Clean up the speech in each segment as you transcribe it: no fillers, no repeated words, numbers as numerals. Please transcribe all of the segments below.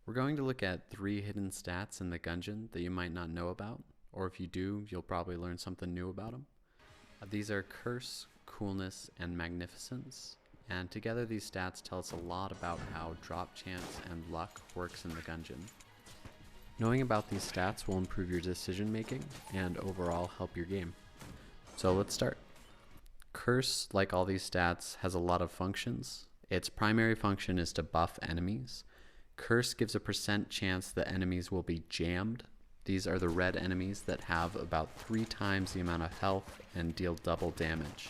We're going to look at 3 hidden stats in the Gungeon that you might not know about, or if you do, you'll probably learn something new about them. These are Curse, Coolness, and Magnificence, and together these stats tell us a lot about how drop chance and luck works in the Gungeon. Knowing about these stats will improve your decision making and overall help your game. So let's start. Curse, like all these stats, has a lot of functions. Its primary function is to buff enemies. Curse gives a % chance that enemies will be jammed. These are the red enemies that have about 3 times the amount of health and deal double damage.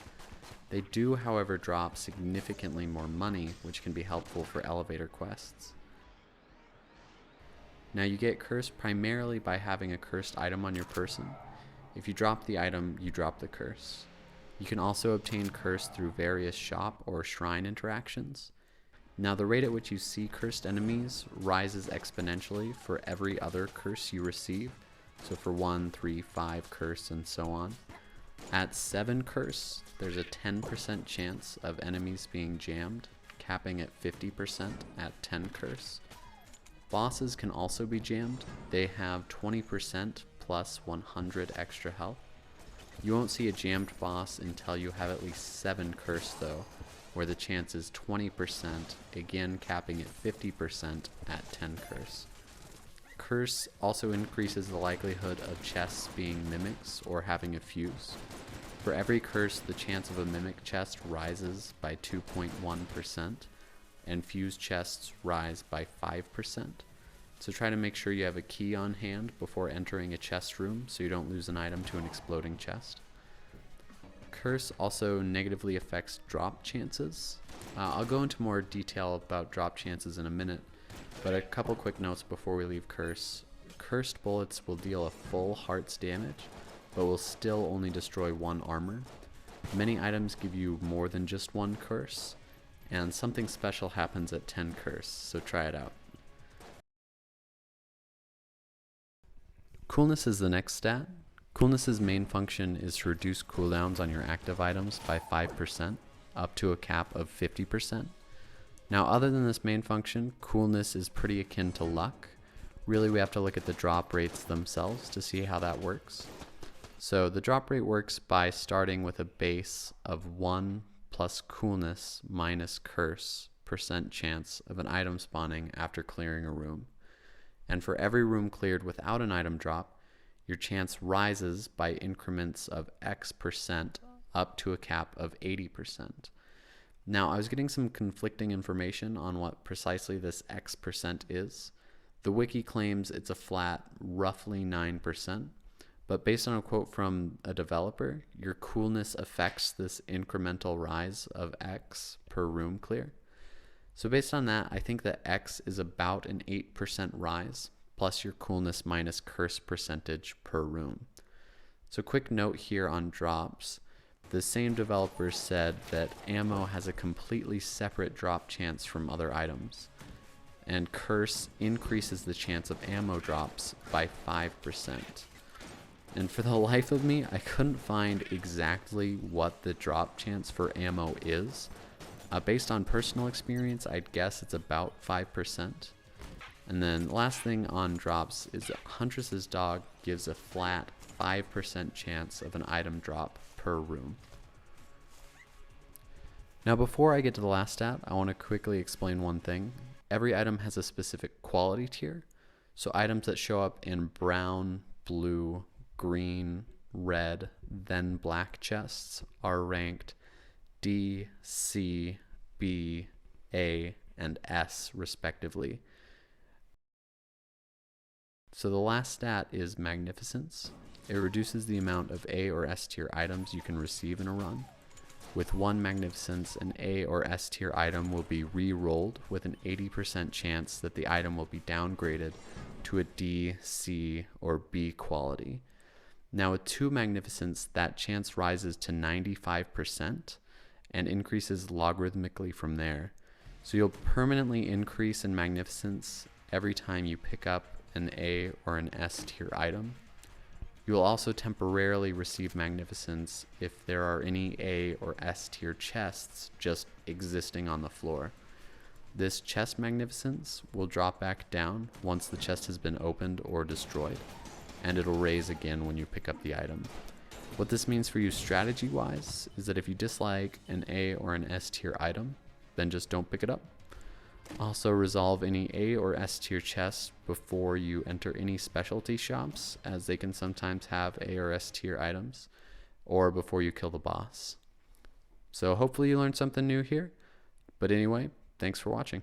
They do, however, drop significantly more money, which can be helpful for elevator quests. Now you get cursed primarily by having a cursed item on your person. If you drop the item, you drop the curse. You can also obtain curse through various shop or shrine interactions. Now the rate at which you see cursed enemies rises exponentially for every other curse you receive. So for 1, 3, 5 curse and so on. At 7 curse, there's a 10% chance of enemies being jammed, capping at 50% at 10 curse. Bosses can also be jammed. They have 20% plus 100 extra health. You won't see a jammed boss until you have at least 7 curse though, where the chance is 20%, again capping at 50% at 10 curse. Curse also increases the likelihood of chests being mimics or having a fuse. For every curse, the chance of a mimic chest rises by 2.1%, and fused chests rise by 5%. So try to make sure you have a key on hand before entering a chest room so you don't lose an item to an exploding chest. Curse also negatively affects drop chances. I'll go into more detail about drop chances in a minute, but a couple quick notes before we leave Curse. Cursed bullets will deal a full heart's damage, but will still only destroy 1 armor. Many items give you more than just 1 curse, and something special happens at 10 curse, so try it out. Coolness is the next stat. Coolness's main function is to reduce cooldowns on your active items by 5%, up to a cap of 50%. Now, other than this main function, Coolness is pretty akin to luck. Really, we have to look at the drop rates themselves to see how that works. So the drop rate works by starting with a base of 1 plus Coolness minus Curse % chance of an item spawning after clearing a room. And for every room cleared without an item drop, your chance rises by increments of X% up to a cap of 80%. Now, I was getting some conflicting information on what precisely this X% is. The wiki claims it's a flat roughly 9%, but based on a quote from a developer, your coolness affects this incremental rise of X per room clear. So based on that, I think that X is about an 8% rise, plus your coolness minus curse percentage per room. So quick note here on drops. The same developer said that ammo has a completely separate drop chance from other items, and curse increases the chance of ammo drops by 5%. And for the life of me, I couldn't find exactly what the drop chance for ammo is. Based on personal experience, I'd guess it's about 5%. And then last thing on drops is that Huntress's dog gives a flat 5% chance of an item drop per room. Now before I get to the last stat, I want to quickly explain one thing. Every item has a specific quality tier. So items that show up in brown, blue, green, red, then black chests are ranked D, C, B, A, and S respectively. So the last stat is Magnificence. It reduces the amount of A or S tier items you can receive in a run. With 1 Magnificence, an A or S tier item will be re-rolled with an 80% chance that the item will be downgraded to a D, C, or B quality. Now with 2 Magnificence, that chance rises to 95% and increases logarithmically from there. So you'll permanently increase in Magnificence every time you pick up an A or an S tier item. You will also temporarily receive Magnificence if there are any A or S tier chests just existing on the floor. This chest Magnificence will drop back down once the chest has been opened or destroyed, and it'll raise again when you pick up the item. What this means for you strategy wise is that if you dislike an A or an S tier item, then just don't pick it up. Also resolve any A or S tier chests before you enter any specialty shops, as they can sometimes have A or S tier items, or before you kill the boss. So hopefully you learned something new here, but anyway, thanks for watching.